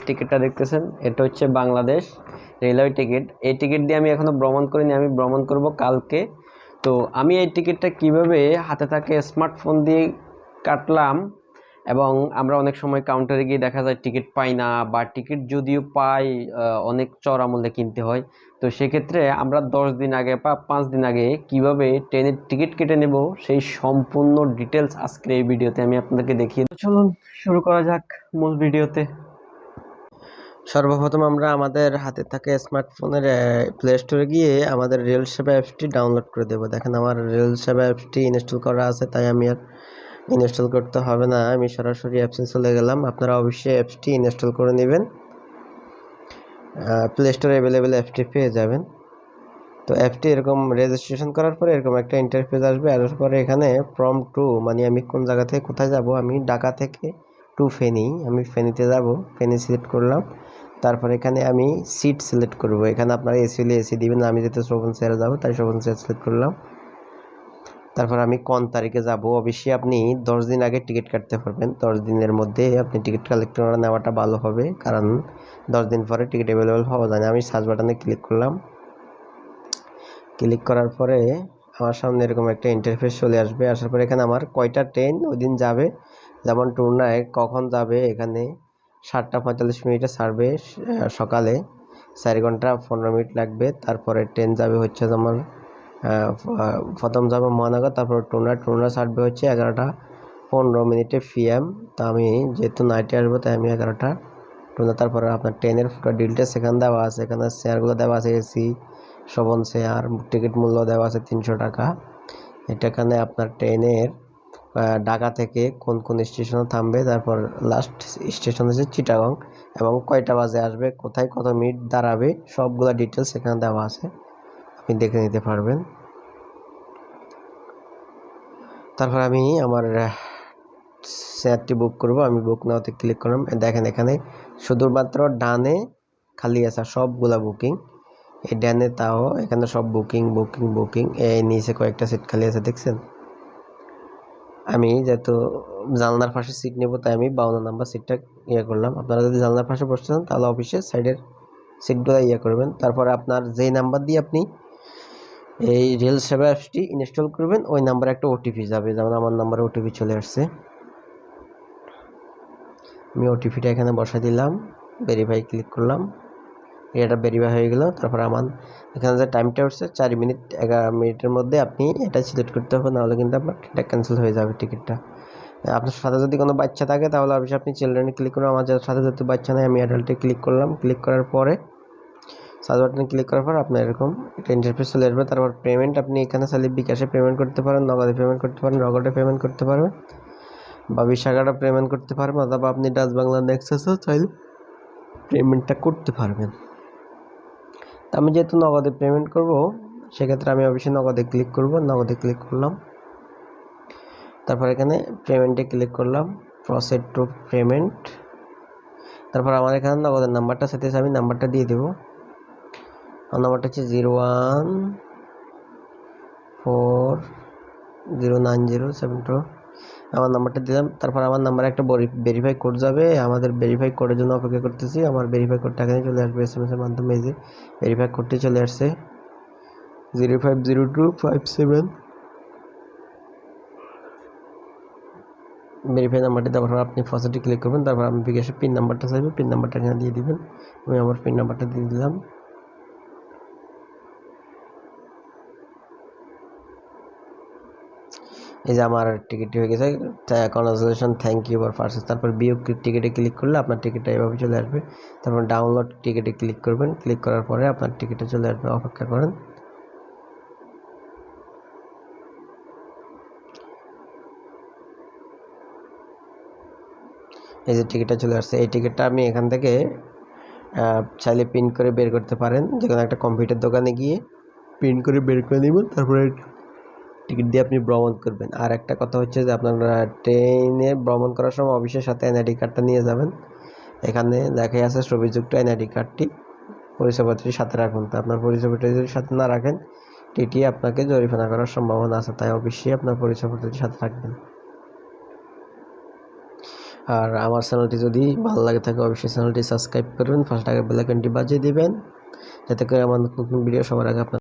টিকিটটা দেখতেছেন, এটা হচ্ছে বাংলাদেশ রেলওয়ে টিকিট। এই টিকিট দিয়ে আমি এখনো ভ্রমণ করিনি, আমি ভ্রমণ করব কালকে। তো আমি এই টিকিটটা কিভাবে হাতে থাকে স্মার্টফোন দিয়ে কাটলাম, এবং আমরা অনেক সময় কাউন্টারে গিয়ে দেখা যায় টিকিট পাই না, বা টিকিট যদিও পাই অনেক চড়া মূল্যে কিনতে হয়। তো সেক্ষেত্রে আমরা 10 দিন আগে বা 5 দিন আগে কিভাবে ট্রেনের টিকিট কেটে নেব, সেই সম্পূর্ণ ডিটেলস আজকের এই ভিডিওতে আমি আপনাদেরকে দেখিয়ে দেব। চলুন শুরু করা যাক মূল ভিডিওতে। সর্বপ্রথম আমরা আমাদের হাতে থাকা স্মার্টফোনের প্লে স্টোরে গিয়ে আমাদের রেল সেবা অ্যাপসটি ডাউনলোড করে দেবো। দেখেন আমার রেল সেবা অ্যাপসটি ইনস্টল করা আছে, তাই আমি আর ইনস্টল করতে হবে না, আমি সরাসরি অ্যাপসে চলে গেলাম। আপনারা অবশ্যই অ্যাপসটি ইনস্টল করে নেবেন, প্লে স্টোরে অ্যাভেলেবেল অ্যাপসটি পেয়ে যাবেন। তো অ্যাপটি এরকম রেজিস্ট্রেশন করার পরে এরকম একটা ইন্টারফেস আসবে। আসার পরে এখানে ফ্রম টু, মানে আমি কোন জায়গা থেকে কোথায় যাব, আমি ঢাকা থেকে টু ফেনী, আমি ফেনীতে যাব, ফেনী সিলেক্ট করলাম। তারপর এখানে আমি সিট সিলেক্ট করব। এখানে আপনারা এসি হলে এসি দিবেন, আমি যেহেতু শ্রবণ চেয়ারে যাবো তাই শ্রবণ চেয়ার সিলেক্ট করলাম। তারপর আমি কোন তারিখে যাব, অবশ্যই আপনি 10 দিন আগে টিকিট কাটতে পারবেন। 10 দিনের মধ্যে আপনি টিকিট কালেক্ট করে নেওয়াটা ভালো হবে, কারণ 10 দিন পরে টিকিট অ্যাভেলেবেল পাওয়া যায় না। আমি সার্চ বাটনে ক্লিক করলাম। ক্লিক করার পরে আমার সামনে এরকম একটা ইন্টারফেস চলে আসবে। আসার পরে এখানে আমার কয়টা ট্রেন ওই দিন যাবে, যেমন টুরনায় কখন যাবে, এখানে 7:45 ছাড়বে সকালে, 4 ঘন্টা 15 মিনিট লাগবে। তারপরে ট্রেন যাবে হচ্ছে আমার প্রথম যাবে মহানগর, তারপর টুরনা ছাড়বে হচ্ছে 11:15 PM। তা আমি যেহেতু নাইটে আসবো তাই আমি 11টা টুরনা। তারপরে আপনার ট্রেনের পুরো ডিটেলস এখানে দেওয়া আছে, এখানে চেয়ারগুলো দেওয়া আছে, এসি শ্রবণ চেয়ার, টিকিট মূল্য দেওয়া আছে 300 টাকা। এটা এখানে আপনার ট্রেনের ঢাকা থেকে কোন কোন স্টেশনে থামবে, তারপর লাস্ট স্টেশন হচ্ছে চিটাগং, এবং কয়টা বাজে আসবে, কোথায় কত মিনিট দাঁড়াবে, সবগুলো ডিটেলস এখানে দেওয়া আছে, আপনি দেখে নিতে পারবেন। তারপর আমি আমার চেয়ারটি বুক করব, আমি বুক নাওতে ক্লিক করলাম। দেখেন এখানে শুধুমাত্র ডানে খালি আছে, সবগুলা বুকিং। এই ডানে তাও এখানে সব বুকিং বুকিং বুকিং। এই নিচে কয়েকটা সিট খালি আছে, দেখছেন। আমি যেহেতু জানলার পাশে সিট নেব তাই আমি 52 নাম্বার সিটটা করলাম। আপনারা যদি জানলার পাশে বসতে চান তাহলে অফিসে সাইডের সিটগুলো করবেন। তারপরে আপনার যেই নাম্বার দিয়ে আপনি এই রেল সেবা অ্যাপসটি ইনস্টল করবেন, ওই নাম্বারে একটা ওটিপি যাবে। যেমন আমার নাম্বারে ওটিপি চলে আসছে, আমি ওটিপিটা এখানে বসাই দিলাম, ভেরিফাই ক্লিক করলাম, এটা ভেরিফাই হয়ে গেল। তারপর আমার এখানে যে টাইমটা উঠছে 4 মিনিট 11 মিনিটের মধ্যে আপনি এটা সিলেক্ট করতে হবে, নাহলে কিন্তু আপনার টিকিটটা ক্যান্সেল হয়ে যাবে। টিকিটটা আপনার সাথে যদি কোনো বাচ্চা থাকে তাহলে অবশ্যই আপনি চিলড্রেনে ক্লিক করুন। আমার সাথে যেহেতু বাচ্চা নেই আমি অ্যাডাল্টে ক্লিক করলাম। ক্লিক করার পরে সার্চ বাটনে ক্লিক করার পর আপনার এরকম একটা ইন্টারফেস চলে আসবে। তারপর পেমেন্ট আপনি এখানে চাইলে বিকাশে পেমেন্ট করতে পারেন, নগদে পেমেন্ট করতে পারেন, নগদে পেমেন্ট করতে পারবেন, বা টাকাটা পেমেন্ট করতে পারবেন, অথবা আপনি ডাচ বাংলা নেক্সাসও চাইলে পেমেন্টটা করতে পারবেন। তা আমি যেহেতু নগদে পেমেন্ট করব, সেক্ষেত্রে আমি অবশ্যই নগদে ক্লিক করব। নগদে ক্লিক করলাম, তারপর এখানে পেমেন্টে ক্লিক করলাম, প্রসেড টু পেমেন্ট। তারপর আমার এখানে নগদের নাম্বারটা সাথে আমি নাম্বারটা দিয়ে দেবো। আমার নাম্বারটা হচ্ছে 01409072। আমার নাম্বারটা দিলাম। তারপর আমার নাম্বারে একটা ভেরিফাই কোড যাবে, আমাদের ভেরিফাই কোডের জন্য অপেক্ষা করতেছি। আমার ভেরিফাই কোডটা এখানে চলে আসবে SMS এর মাধ্যমে। এই যে ভেরিফাই কোডটি চলে আসছে 050257। ভেরিফাই নাম্বারটি দেওয়ার পর আপনি ফার্স্টে ক্লিক করবেন। তারপর আমি বিকাশে পিন নাম্বারটা চাইবে, পিন নাম্বারটা এখানে দিয়ে দিবেন। আমি আমার পিন নাম্বারটা দিয়ে দিলাম। এই যে আমার টিকিটটি হয়ে গেছে, congratulation, thank you for purchase. তারপর বিয়োগ টিকিটে ক্লিক করলে আপনার টিকিটটা এভাবে চলে আসবে। তারপর ডাউনলোড টিকিটে ক্লিক করবেন। ক্লিক করার পরে আপনার টিকিটে চলে আসবে, অপেক্ষা করেন। এই যে টিকিটটা চলে আসছে। এই টিকিটটা আপনি এখান থেকে চাইলে প্রিন্ট করে বের করতে পারেন, যে কোনো একটা কম্পিউটার দোকানে গিয়ে প্রিন্ট করে বের করে নেবেন, তারপরে টিকিট দিয়ে আপনি ভ্রমণ করবেন। আর একটা কথা হচ্ছে যে আপনার ট্রেনে ভ্রমণ করার সময় অফিসের সাথে এনআইডি কার্ডটা নিয়ে যাবেন। এখানে দেখাই আছে ছবিযুক্ত এনআইডি কার্ডটি, পরিচয়পত্রের সাথে রাখুন। তো আপনার পরিচয়পত্র যদি সাথে না রাখেন, টিটি আপনাকে জরিমানা করার সম্ভাবনা আছে, তাই অবশ্যই আপনার পরিচয়পত্রটির সাথে রাখবেন। আর আমার চ্যানেলটি যদি ভালো লাগে থাকে অবশ্যই চ্যানেলটি সাবস্ক্রাইব করবেন, পাশে থাকা বেল আইকনটি বাজিয়ে দিবেন, যাতে করে আমার নতুন ভিডিও সবার আগে আপনার